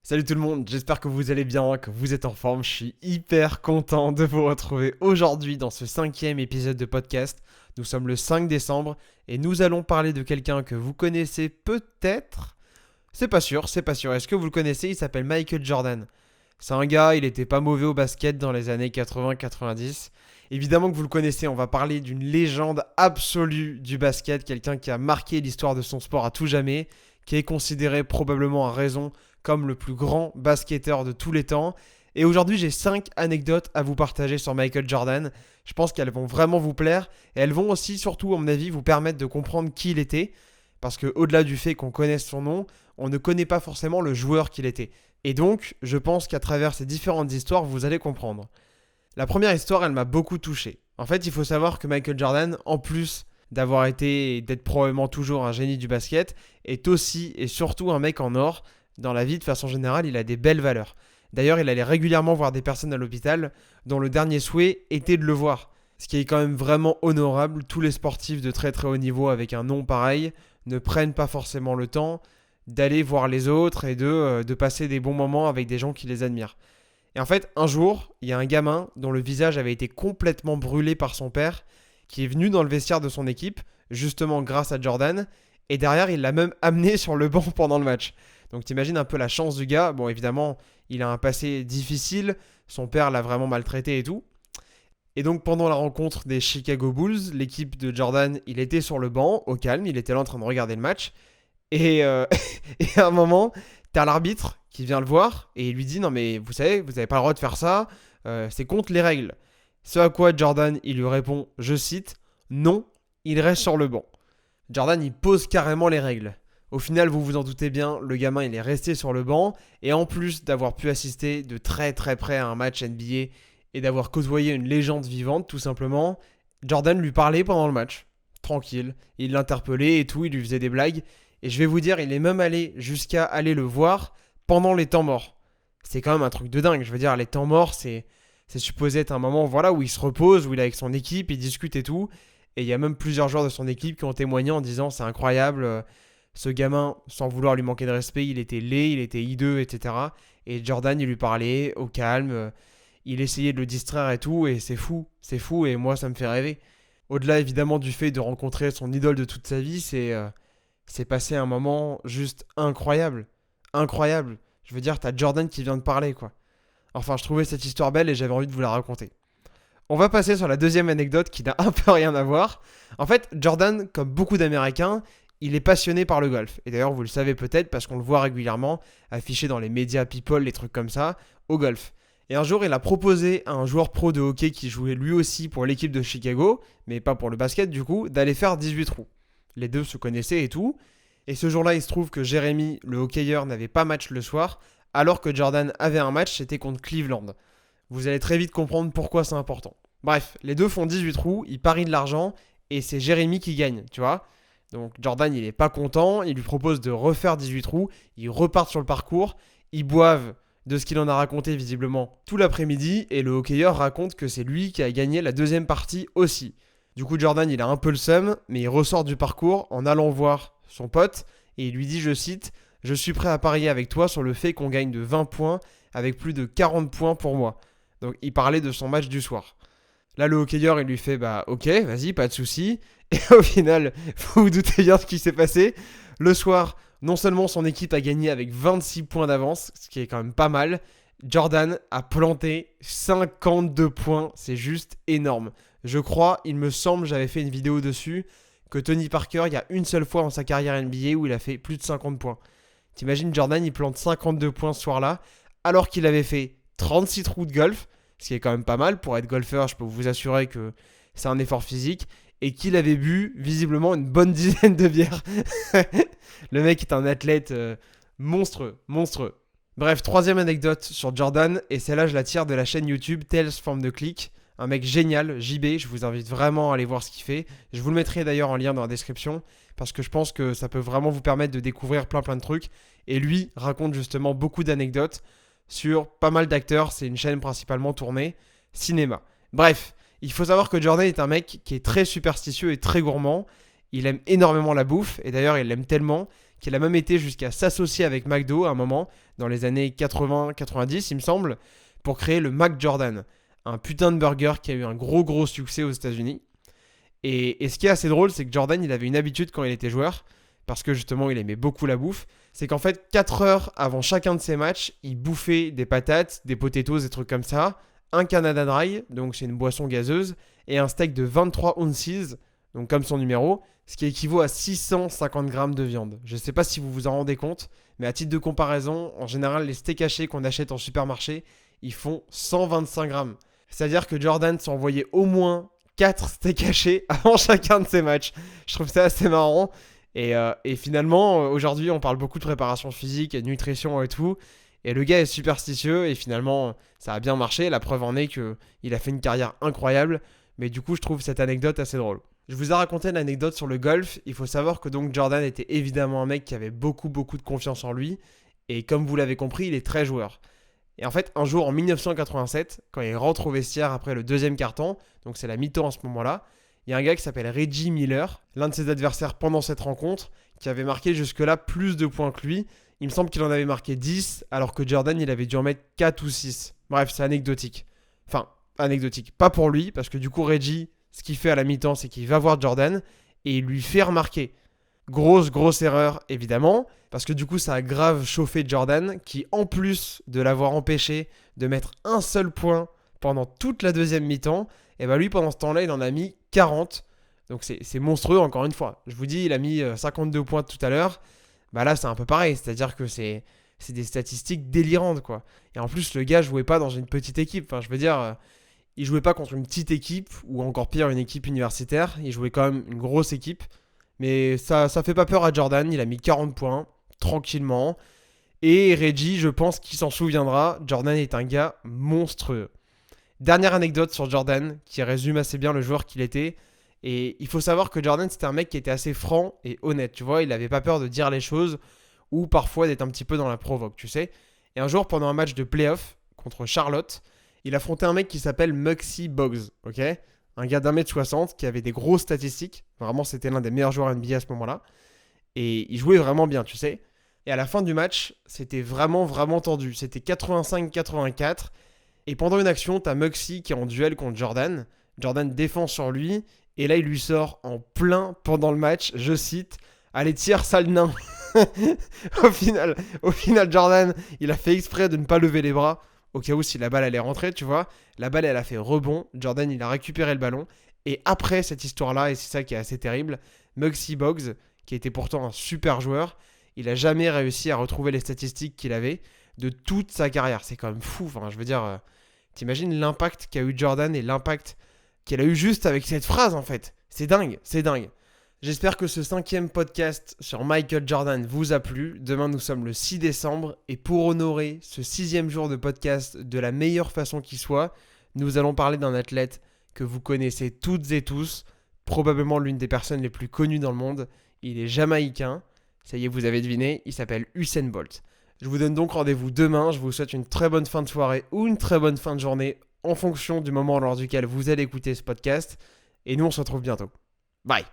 Salut tout le monde, j'espère que vous allez bien, que vous êtes en forme. Je suis hyper content de vous retrouver aujourd'hui dans ce 5e épisode de podcast. Nous sommes le 5 décembre et nous allons parler de quelqu'un que vous connaissez peut-être. C'est pas sûr. Est-ce que vous le connaissez? Il s'appelle Michael Jordan. C'est un gars, il était pas mauvais au basket dans les années 80-90. Évidemment que vous le connaissez, on va parler d'une légende absolue du basket, quelqu'un qui a marqué l'histoire de son sport à tout jamais, qui est considéré probablement à raison comme le plus grand basketteur de tous les temps. Et aujourd'hui, j'ai 5 anecdotes à vous partager sur Michael Jordan. Je pense qu'elles vont vraiment vous plaire et elles vont aussi, surtout à mon avis, vous permettre de comprendre qui il était. Parce que au-delà du fait qu'on connaisse son nom, on ne connaît pas forcément le joueur qu'il était. Et donc, je pense qu'à travers ces différentes histoires, vous allez comprendre. La première histoire, elle m'a beaucoup touché. En fait, il faut savoir que Michael Jordan, en plus d'avoir été et d'être probablement toujours un génie du basket, est aussi et surtout un mec en or. Dans la vie, de façon générale, il a des belles valeurs. D'ailleurs, il allait régulièrement voir des personnes à l'hôpital dont le dernier souhait était de le voir. Ce qui est quand même vraiment honorable. Tous les sportifs de très très haut niveau avec un nom pareil ne prennent pas forcément le temps d'aller voir les autres et de passer des bons moments avec des gens qui les admirent. Et en fait, un jour, il y a un gamin dont le visage avait été complètement brûlé par son père, qui est venu dans le vestiaire de son équipe, justement grâce à Jordan, et derrière, il l'a même amené sur le banc pendant le match. Donc t'imagines un peu la chance du gars. Bon, évidemment, il a un passé difficile, son père l'a vraiment maltraité et tout. Et donc pendant la rencontre des Chicago Bulls, l'équipe de Jordan, il était sur le banc, au calme, il était là en train de regarder le match. Et et à un moment, t'as l'arbitre qui vient le voir et il lui dit: non mais vous savez, vous n'avez pas le droit de faire ça, c'est contre les règles. Ce à quoi Jordan, il lui répond, je cite: non, il reste sur le banc. Jordan, il pose carrément les règles. Au final, vous vous en doutez bien, le gamin, il est resté sur le banc. Et en plus d'avoir pu assister de très très près à un match NBA et d'avoir côtoyé une légende vivante, tout simplement, Jordan lui parlait pendant le match. Tranquille. Il l'interpellait et tout, il lui faisait des blagues. Et je vais vous dire, il est même allé jusqu'à aller le voir pendant les temps morts. C'est quand même un truc de dingue. Je veux dire, les temps morts, c'est supposé être un moment, voilà, où il se repose, où il est avec son équipe, il discute et tout. Et il y a même plusieurs joueurs de son équipe qui ont témoigné en disant: c'est incroyable, ce gamin, sans vouloir lui manquer de respect, il était laid, il était hideux, etc. Et Jordan, il lui parlait au calme, il essayait de le distraire et tout, et c'est fou, et moi, ça me fait rêver. Au-delà, évidemment, du fait de rencontrer son idole de toute sa vie, c'est passé un moment juste incroyable. Incroyable. Je veux dire, t'as Jordan qui vient de parler, quoi. Enfin, je trouvais cette histoire belle et j'avais envie de vous la raconter. On va passer sur la deuxième anecdote qui n'a un peu rien à voir. En fait, Jordan, comme beaucoup d'Américains, il est passionné par le golf. Et d'ailleurs, vous le savez peut-être parce qu'on le voit régulièrement affiché dans les médias people, les trucs comme ça, au golf. Et un jour, il a proposé à un joueur pro de hockey qui jouait lui aussi pour l'équipe de Chicago, mais pas pour le basket du coup, d'aller faire 18 trous. Les deux se connaissaient et tout. Et ce jour-là, il se trouve que Jérémy, le hockeyeur, n'avait pas match le soir, alors que Jordan avait un match, c'était contre Cleveland. Vous allez très vite comprendre pourquoi c'est important. Bref, les deux font 18 trous, ils parient de l'argent, et c'est Jérémy qui gagne, tu vois. Donc Jordan, il est pas content, il lui propose de refaire 18 trous, ils repartent sur le parcours, ils boivent de ce qu'il en a raconté visiblement tout l'après-midi, et le hockeyeur raconte que c'est lui qui a gagné la deuxième partie aussi. Du coup, Jordan, il a un peu le seum, mais il ressort du parcours en allant voir son pote, et il lui dit, je cite: je suis prêt à parier avec toi sur le fait qu'on gagne de 20 points avec plus de 40 points pour moi. Donc il parlait de son match du soir. Là, le hockeyeur, il lui fait: bah ok, vas-y, pas de souci. Et au final, vous vous doutez bien ce qui s'est passé. Le soir, non seulement son équipe a gagné avec 26 points d'avance, ce qui est quand même pas mal, Jordan a planté 52 points. C'est juste énorme. Je crois, il me semble, j'avais fait une vidéo dessus, que Tony Parker, il y a une seule fois dans sa carrière NBA où il a fait plus de 50 points. T'imagines, Jordan, il plante 52 points ce soir-là, alors qu'il avait fait 36 trous de golf, ce qui est quand même pas mal. Pour être golfeur, je peux vous assurer que c'est un effort physique, et qu'il avait bu visiblement une bonne dizaine de bières. Le mec est un athlète monstrueux, monstrueux. Bref, troisième anecdote sur Jordan, et celle-là je la tire de la chaîne YouTube Tales from the Click. Un mec génial, JB, je vous invite vraiment à aller voir ce qu'il fait. Je vous le mettrai d'ailleurs en lien dans la description, parce que je pense que ça peut vraiment vous permettre de découvrir plein de trucs. Et lui raconte justement beaucoup d'anecdotes sur pas mal d'acteurs, c'est une chaîne principalement tournée cinéma. Bref, il faut savoir que Jordan est un mec qui est très superstitieux et très gourmand. Il aime énormément la bouffe, et d'ailleurs il l'aime tellement qu'il a même été jusqu'à s'associer avec McDo à un moment, dans les années 80-90 il me semble, pour créer le Mac Jordan, un putain de burger qui a eu un gros succès aux États-Unis. Et ce qui est assez drôle, c'est que Jordan, il avait une habitude quand il était joueur, parce que justement il aimait beaucoup la bouffe, c'est qu'en fait 4 heures avant chacun de ses matchs, il bouffait des patates, des potatoes, des trucs comme ça, un Canada Dry, donc c'est une boisson gazeuse, et un steak de 23 ounces, donc comme son numéro, ce qui équivaut à 650 grammes de viande. Je ne sais pas si vous vous en rendez compte, mais à titre de comparaison, en général les steaks hachés qu'on achète en supermarché, ils font 125 grammes. C'est-à-dire que Jordan s'envoyait au moins 4 steaks hachés avant chacun de ses matchs. Je trouve ça assez marrant. Et finalement, aujourd'hui, on parle beaucoup de préparation physique et de nutrition et tout. Et le gars est superstitieux et finalement, ça a bien marché. La preuve en est qu'il a fait une carrière incroyable. Mais du coup, je trouve cette anecdote assez drôle. Je vous ai raconté une anecdote sur le golf. Il faut savoir que donc Jordan était évidemment un mec qui avait beaucoup de confiance en lui. Et comme vous l'avez compris, il est très joueur. Et en fait, un jour en 1987, quand il rentre au vestiaire après le deuxième quart-temps, donc c'est la mi-temps à ce moment-là, il y a un gars qui s'appelle Reggie Miller, l'un de ses adversaires pendant cette rencontre, qui avait marqué jusque-là plus de points que lui. Il me semble qu'il en avait marqué 10, alors que Jordan, il avait dû en mettre 4 ou 6. Bref, c'est anecdotique. Enfin, anecdotique. Pas pour lui, parce que du coup, Reggie, ce qu'il fait à la mi-temps, c'est qu'il va voir Jordan et il lui fait remarquer. Grosse erreur, évidemment, parce que du coup, ça a grave chauffé Jordan, qui, en plus de l'avoir empêché de mettre un seul point pendant toute la deuxième mi-temps, et bah lui, pendant ce temps-là, il en a mis 40. Donc c'est monstrueux, encore une fois. Je vous dis, il a mis 52 points tout à l'heure. Bah là, c'est un peu pareil, c'est-à-dire que c'est des statistiques délirantes, quoi. Et en plus, le gars jouait pas dans une petite équipe. Enfin, je veux dire, il jouait pas contre une petite équipe, ou encore pire, une équipe universitaire. Il jouait quand même une grosse équipe. Mais ça fait pas peur à Jordan, il a mis 40 points, tranquillement. Et Reggie, je pense qu'il s'en souviendra, Jordan est un gars monstrueux. Dernière anecdote sur Jordan, qui résume assez bien le joueur qu'il était. Et il faut savoir que Jordan, c'était un mec qui était assez franc et honnête, tu vois. Il n'avait pas peur de dire les choses, ou parfois d'être un petit peu dans la provoque, tu sais. Et un jour, pendant un match de playoff contre Charlotte, il affrontait un mec qui s'appelle Muggsy Bogues, ok ? Un gars d'1m60 qui avait des grosses statistiques. Vraiment, c'était l'un des meilleurs joueurs NBA à ce moment-là. Et il jouait vraiment bien, tu sais. Et à la fin du match, c'était vraiment tendu. C'était 85-84. Et pendant une action, t'as Muggsy qui est en duel contre Jordan. Jordan défend sur lui. Et là, il lui sort en plein pendant le match, je cite, « Allez, tire, sale nain !» Au final, Jordan, il a fait exprès de ne pas lever les bras. Au cas où si la balle allait rentrer, tu vois. La balle, elle a fait rebond. Jordan, il a récupéré le ballon. Et après cette histoire-là, et c'est ça qui est assez terrible, Muggsy Bogues, qui était pourtant un super joueur, il a jamais réussi à retrouver les statistiques qu'il avait de toute sa carrière. C'est quand même fou. Enfin, je veux dire, t'imagines l'impact qu'a eu Jordan et l'impact qu'il a eu juste avec cette phrase, en fait. C'est dingue. J'espère que ce 5e podcast sur Michael Jordan vous a plu. Demain, nous sommes le 6 décembre. Et pour honorer ce 6e jour de podcast de la meilleure façon qui soit, nous allons parler d'un athlète que vous connaissez toutes et tous. Probablement l'une des personnes les plus connues dans le monde. Il est jamaïcain. Ça y est, vous avez deviné. Il s'appelle Usain Bolt. Je vous donne donc rendez-vous demain. Je vous souhaite une très bonne fin de soirée ou une très bonne fin de journée en fonction du moment lors duquel vous allez écouter ce podcast. Et nous, on se retrouve bientôt. Bye.